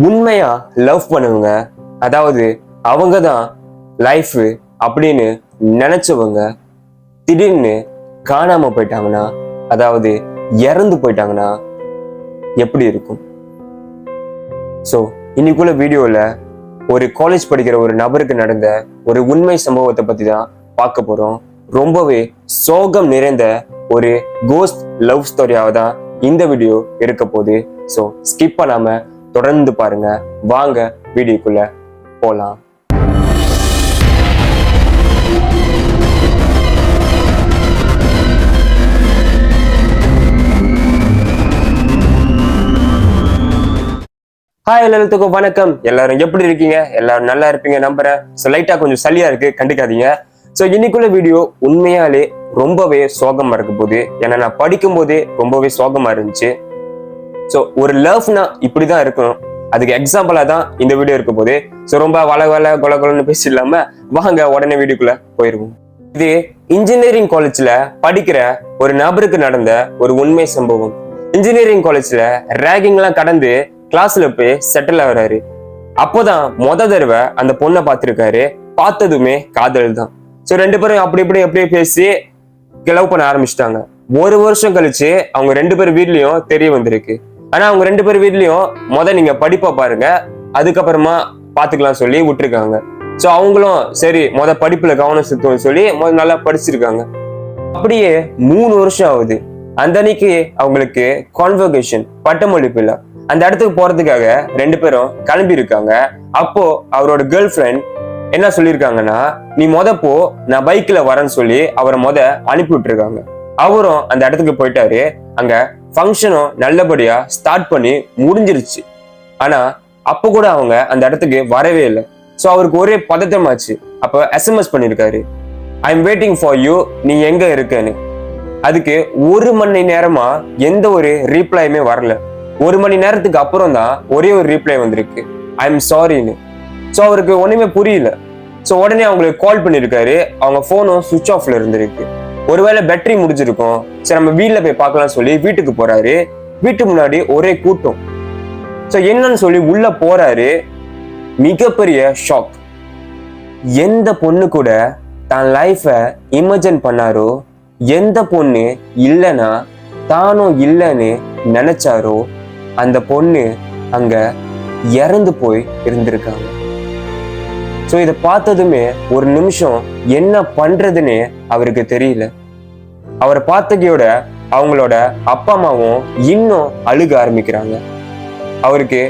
உண்மையா லவ் பண்ணுவங்க, அதாவது அவங்க தான் லைஃப் அப்படின்னு நினைச்சவங்க திடீர்னு காணாம போயிட்டாங்கன்னா, அதாவது இறந்து போயிட்டாங்கன்னா எப்படி இருக்கும்? ஸோ இன்னைக்குள்ள வீடியோல ஒரு காலேஜ் படிக்கிற ஒரு நபருக்கு நடந்த ஒரு உண்மை சம்பவத்தை பத்தி தான் பார்க்க போறோம். ரொம்பவே சோகம் நிறைந்த ஒரு கோஸ்ட் லவ் ஸ்டோரியாவை தான் இந்த வீடியோ இருக்க போகுது. ஸோ ஸ்கிப் பண்ணாம தொடர்ந்து பாருங்க. வாங்க வீடியோக்குள்ள போலாம். ஹாய் எல்லாத்துக்கும் வணக்கம். எல்லாரும் எப்படி இருக்கீங்க? எல்லாரும் நல்லா இருப்பீங்க நம்புறேன். ஸோ லைட்டா கொஞ்சம் சளியா இருக்கு, கண்டுக்காதீங்க. ஸோ இன்னைக்குள்ள வீடியோ உண்மையாலே ரொம்பவே சோகமா இருக்க போகுது. ஏன்னா நான் படிக்கும் போதே ரொம்பவே சோகமா இருந்துச்சு. ஸோ ஒரு லவ்னா இப்படிதான் இருக்கணும், அதுக்கு எக்ஸாம்பிளா தான் இந்த வீடியோ இருக்க போகுது. ஸோ ரொம்ப கொலன்னு பேசி இல்லாம வாங்க உடனே வீடியோக்குள்ள போயிருவோம். இது இன்ஜினியரிங் காலேஜ்ல படிக்கிற ஒரு நபருக்கு நடந்த ஒரு உண்மை சம்பவம். இன்ஜினியரிங் காலேஜ்ல ரேகிங் எல்லாம் கடந்து கிளாஸ்ல போய் செட்டில் ஆகுறாரு. அப்போதான் தடவை அந்த பொண்ணை பார்த்திருக்காரு. பார்த்ததுமே காதல் தான். ஸோ ரெண்டு பேரும் அப்படியே பேசி லவ் பண்ண ஆரம்பிச்சிட்டாங்க. ஒரு வருஷம் கழிச்சு அவங்க ரெண்டு பேரும் வீட்லயும் தெரிய வந்திருக்கு. ஆனா அவங்க ரெண்டு பேரும் வீட்லயும் நீங்க படிப்பா பாருங்க, அதுக்கப்புறமா பாத்துக்கலாம் சொல்லி விட்டுருக்காங்க. ஸோ அவங்களும் சரி படிப்புல கவனம் செலுத்தும் சொல்லி நல்லா படிச்சிருக்காங்க. அப்படியே 3 வருஷம் ஆகுது. அந்த அன்னைக்கு அவங்களுக்கு கான்வகேஷன், பட்டமளிப்பு இல்ல. அந்த இடத்துக்கு போறதுக்காக ரெண்டு பேரும் கிளம்பி இருக்காங்க. அப்போ அவரோட கேர்ள் ஃப்ரெண்ட் என்ன சொல்லியிருக்காங்கன்னா, நீ போ, நான் பைக்ல வரேன்னு சொல்லி அவரை அனுப்பி விட்டுருக்காங்க. அவரும் அந்த இடத்துக்கு போயிட்டாரு. அங்க ஃபங்க்ஷனும் நல்லபடியா ஸ்டார்ட் பண்ணி முடிஞ்சிருச்சு. ஆனா அப்ப கூட அவங்க அந்த இடத்துக்கு வரவே இல்லை. ஸோ அவருக்கு ஒரே பதட்டமாச்சு. அப்ப SMS பண்ணிருக்காரு, I am waiting for you, நீ எங்க இருக்கன்னு. அதுக்கு 1 மணி நேரமா எந்த ஒரு ரீப்ளையுமே வரல. 1 மணி நேரத்துக்கு அப்புறம் தான் ஒரே ஒரு ரீப்ளை வந்திருக்கு, ஐ எம் சாரின்னு. ஸோ அவருக்கு ஒண்ணுமே புரியல. ஸோ உடனே அவங்களுக்கு கால் பண்ணிருக்காரு. அவங்க போனும் சுவிட்ச் ஆஃப்ல இருந்திருக்கு. ஒருவேளை பேட்டரி முடிஞ்சிருக்கும். சரி நம்ம வீட்டுல போய் பார்க்கலாம் சொல்லி வீட்டுக்கு போறாரு. வீட்டு முன்னாடி ஒரே கூட்டம். ஸோ என்னன்னு சொல்லி உள்ள போறாரு. மிகப்பெரிய ஷாக். எந்த பொண்ணு கூட தான் லைஃப இமேஜின் பண்ணாரோ, எந்த பொண்ணு இல்லைன்னா தானும் இல்லைன்னு நினைச்சாரோ, அந்த பொண்ணு அங்க இறந்து போய் இருந்திருக்காங்க. சோ இத பார்த்ததுமே ஒரு நிமிஷம் என்ன பண்றதுன்னு அவருக்கு தெரியல. அவரை பார்த்தகையோட அவங்களோட அப்பா அம்மாவும் இன்னும் அழுக ஆரம்பிக்கிறாங்க. அவருக்கு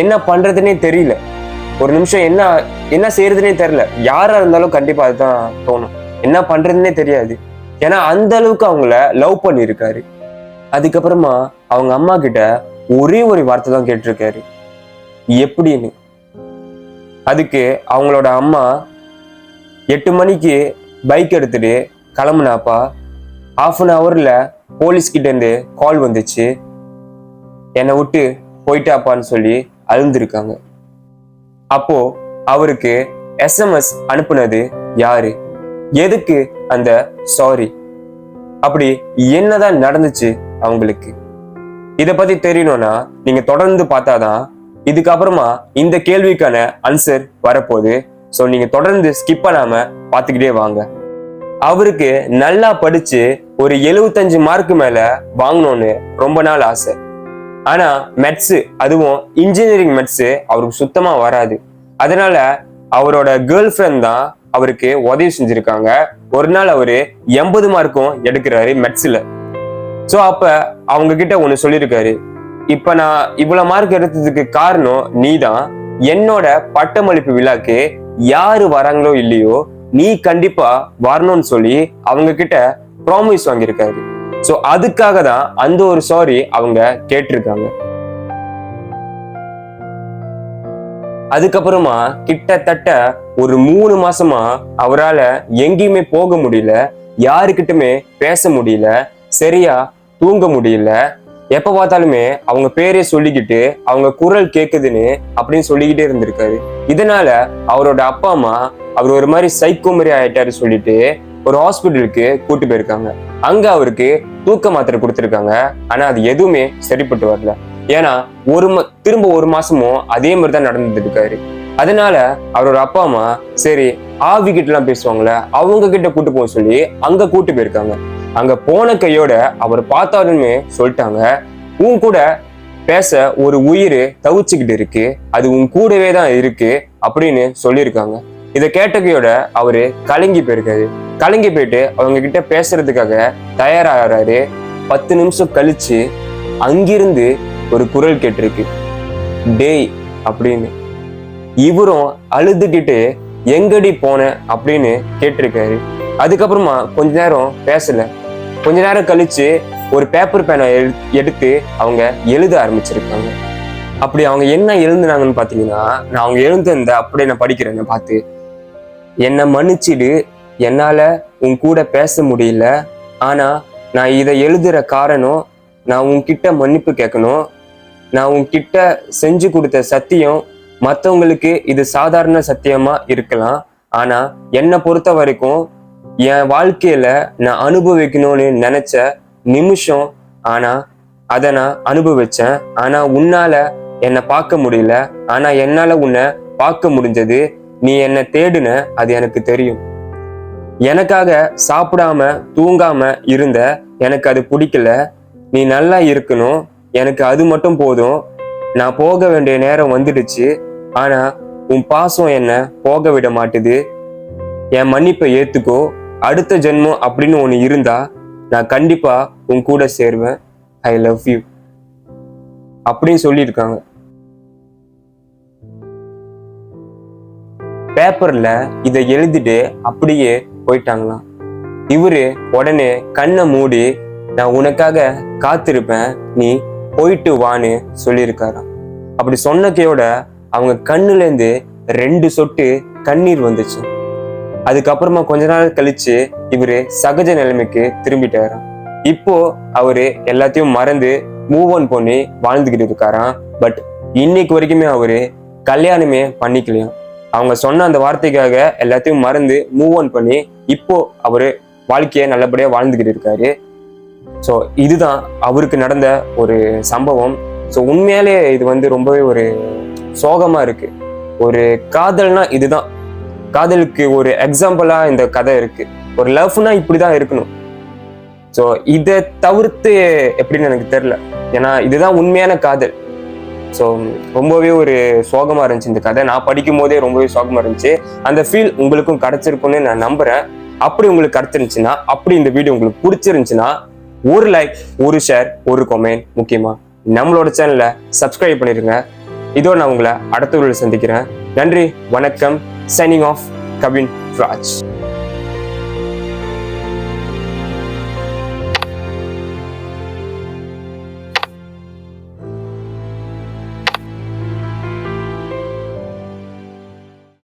என்ன பண்றதுன்னே தெரியல. ஒரு நிமிஷம் என்ன செய்யறதுன்னே தெரியல. யாரா இருந்தாலும் கண்டிப்பா அதுதான் தோணும், என்ன பண்றதுன்னே தெரியாது. ஏன்னா அந்த அளவுக்கு அவங்கள லவ் பண்ணியிருக்காரு. அதுக்கப்புறமா அவங்க அம்மா கிட்ட ஒரே ஒரு வார்த்தை தான் கேட்டிருக்காரு, எப்படின்னு. அதுக்கு அவங்களோட அம்மா 8 மணிக்கு பைக் எடுத்துட்டு கிளம்புனாப்பா. 1/2 hourல போலீஸ் கிட்ட இருந்து கால் வந்துச்சு, என்னை விட்டு போயிட்டாப்பான்னு சொல்லி அழுந்திருக்காங்க. அப்போ அவருக்கு SMS அனுப்புனது யாரு, எதுக்கு அந்த சாரி, அப்படி என்னதான் நடந்துச்சு அவங்களுக்கு? இத பத்தி தெரியணும்னா நீங்க தொடர்ந்து பார்த்தாதான் இதுக்கப்புறமா இந்த கேள்விக்கான ஆன்சர் வரப்போகுது. ஸோ நீங்க தொடர்ந்து ஸ்கிப் பண்ணாம பார்த்துக்கிட்டே வாங்க. அவருக்கு நல்லா படிச்சு ஒரு 75 மார்க்கு மேல வாங்கணும்னு ரொம்ப நாள் ஆசை. ஆனா மெட்ஸ், அதுவும் இன்ஜினியரிங் மெட்ஸ் அவருக்கு சுத்தமா வராது. அதனால அவரோட கேர்ள் ஃப்ரெண்ட் தான் அவருக்கு உதவி செஞ்சிருக்காங்க. ஒரு நாள் அவரு 80 மார்க்கும் எடுக்கிறாரு மெட்ஸ்ல. சோ அப்ப அவங்க கிட்ட ஒண்ணு சொல்லியிருக்காரு, இப்ப நான் இவ்வளவு மார்க் எடுத்ததுக்கு காரணம் நீதான். என்னோட பட்டமளிப்பு விழாக்கு யாரு வராங்களோ இல்லையோ, நீ கண்டிப்பா வரணும்னு சொல்லி அவங்க கிட்ட ப்ராமிஸ் வாங்கியிருக்காரு. சோ அதுக்காக தான் அந்த ஒரு சாரி அவங்க கேட்டிருக்காங்க. அதுக்கப்புறமா கிட்டத்தட்ட ஒரு 3 மாசமா அவரால் எங்கேயுமே போக முடியல, யாருக்கிட்டுமே பேச முடியல, சரியா தூங்க முடியல. எப்ப பார்த்தாலுமே அவங்க பேரே சொல்லிக்கிட்டு அவங்க குரல் கேக்குதுன்னு அப்படின்னு சொல்லிக்கிட்டே இருந்திருக்காரு. இதனால அவரோட அப்பா அம்மா அவர் ஒரு மாதிரி சைக்கோ மாதிரி ஆயிட்டாரு சொல்லிட்டு ஒரு ஹாஸ்பிட்டலுக்கு கூட்டு போயிருக்காங்க. அங்க அவருக்கு தூக்க மாத்திரை கொடுத்திருக்காங்க. ஆனா அது எதுவுமே சரிப்பட்டு வரல. ஏன்னா திரும்ப ஒரு மாசமும் அதே மாதிரி தான் நடந்துட்டு இருக்காரு. அதனால அவரோட அப்பா அம்மா சரி ஆவி கிட்ட எல்லாம் பேசுவாங்களே அவங்க கிட்ட கூட்டு போக சொல்லி அங்க கூட்டு போயிருக்காங்க. அங்க போன கையோட அவர் பார்த்தாருன்னு சொல்லிட்டாங்க, உன் கூட பேச ஒரு உயிர் தவிச்சுக்கிட்டு இருக்கு, அது உன் கூடவே தான் இருக்கு அப்படின்னு சொல்லியிருக்காங்க. இதை கேட்டகையோட அவரு கலங்கி போயிருக்காரு. கலங்கி போயிட்டு அவங்க கிட்ட பேசுறதுக்காக தயாராகிறாரு. 10 நிமிஷம் கழிச்சு அங்கிருந்து ஒரு குரல் கேட்டிருக்கு, டேய் அப்படின்னு. இவரும் அழுதுகிட்டு எங்கடி போன அப்படின்னு கேட்டிருக்காரு. அதுக்கப்புறமா கொஞ்ச நேரம் பேசல. கொஞ்ச நேரம் கழிச்சு ஒரு பேப்பர் பேனை எடுத்து அவங்க எழுத ஆரம்பிச்சிருக்காங்க. அப்படி அவங்க என்ன எழுதுனாங்கன்னு பாத்தீங்கன்னா, நான் அவங்க எழுந்த அப்படியே நான் படிக்கிறேன்னு பார்த்து, என்னை மன்னிச்சிடு, என்னால உன் கூட பேச முடியல, ஆனா நான் இதை எழுதுற காரணம் நான் உன்கிட்ட மன்னிப்பு கேட்கணும். நான் உன்கிட்ட செஞ்சு கொடுத்த சத்தியம் மற்றவங்களுக்கு இது சாதாரண சத்தியமா இருக்கலாம், ஆனா என்னை பொறுத்த வரைக்கும் என் வாழ்க்கையில நான் அனுபவிக்கணும்னு நினைச்ச நிமிஷம், ஆனா அதை நான் அனுபவிச்சேன். ஆனா உன்னால என்னை பார்க்க முடியல, ஆனா என்னால உன்னை பார்க்க முடிஞ்சது. நீ என்னை தேடுன, அது எனக்கு தெரியும். எனக்காக சாப்பிடாம தூங்காம இருந்த, எனக்கு அது பிடிக்கல. நீ நல்லா இருக்கணும், எனக்கு அது மட்டும் போதும். நான் போக வேண்டிய நேரம் வந்துடுச்சு, ஆனா உன் பாசம் என்ன போக விட மாட்டுது. என் மன்னிப்பை ஏத்துக்கோ. அடுத்த ஜென்மம் அப்படின்னு ஒண்ணு இருந்தா நான் கண்டிப்பா உன் கூட சேருவேன். ஐ லவ் யூ அப்படின்னு சொல்லியிருக்காங்க. பேப்பர்ல இதை எழுதிட்டு அப்படியே போயிட்டாங்களாம். இவரு உடனே கண்ணை மூடி, நான் உனக்காக காத்திருப்பேன், நீ போயிட்டு வான்னு சொல்லியிருக்காராம். அப்படி சொன்னக்கையோட அவங்க கண்ணுல இருந்து 2 சொட்டு கண்ணீர் வந்துச்சு. அதுக்கப்புறமா கொஞ்ச நாள் கழிச்சு இவரு சகஜ நிலைமைக்கு திரும்பிட்டாராம். இப்போ அவரு எல்லாத்தையும் மறந்து மூவ் ஆன் பண்ணி வாழ்ந்துகிட்டு இருக்காராம். பட் இன்னைக்கு வரைக்குமே அவரு கல்யாணமே பண்ணிக்கலையாம். அவங்க சொன்ன அந்த வார்த்தைக்காக எல்லாத்தையும் மறந்து மூவ் ஆன் பண்ணி இப்போ அவரு வாழ்க்கைய நல்லபடியா வாழ்ந்துகிட்டு இருக்காரு. ஸோ இதுதான் அவருக்கு நடந்த ஒரு சம்பவம். ஸோ உண்மையாலே இது ரொம்பவே ஒரு சோகமா இருக்கு. ஒரு காதல்னா இதுதான், காதலுக்கு ஒரு எக்ஸாம்பிளா இந்த கதை இருக்கு. ஒரு லவ்னா இப்படிதான் இருக்கணும். ஸோ இதை தவிர்த்து எப்படின்னு எனக்கு தெரியல, ஏன்னா இதுதான் உண்மையான காதல். ஸோ ரொம்பவே ஒரு சோகமா இருந்துச்சு இந்த கதை. நான் படிக்கும் போதே ரொம்பவே சோகமா இருந்துச்சு. அந்த ஃபீல் உங்களுக்கும் கிடைச்சிருக்கும்னு நான் நம்புறேன். அப்படி உங்களுக்கு கிடைச்சிருந்துச்சுன்னா, அப்படி இந்த வீடியோ உங்களுக்கு பிடிச்சிருந்துச்சுன்னா, ஒரு லைக், ஒரு ஷேர், ஒரு கமெண்ட், முக்கியமா நம்மளோட சேனலை சப்ஸ்கிரைப் பண்ணிருங்க. இதோ நான் உங்களை அடுத்த வீடியோவில் சந்திக்கிறேன். நன்றி, வணக்கம். Signing off, Kavin Raj.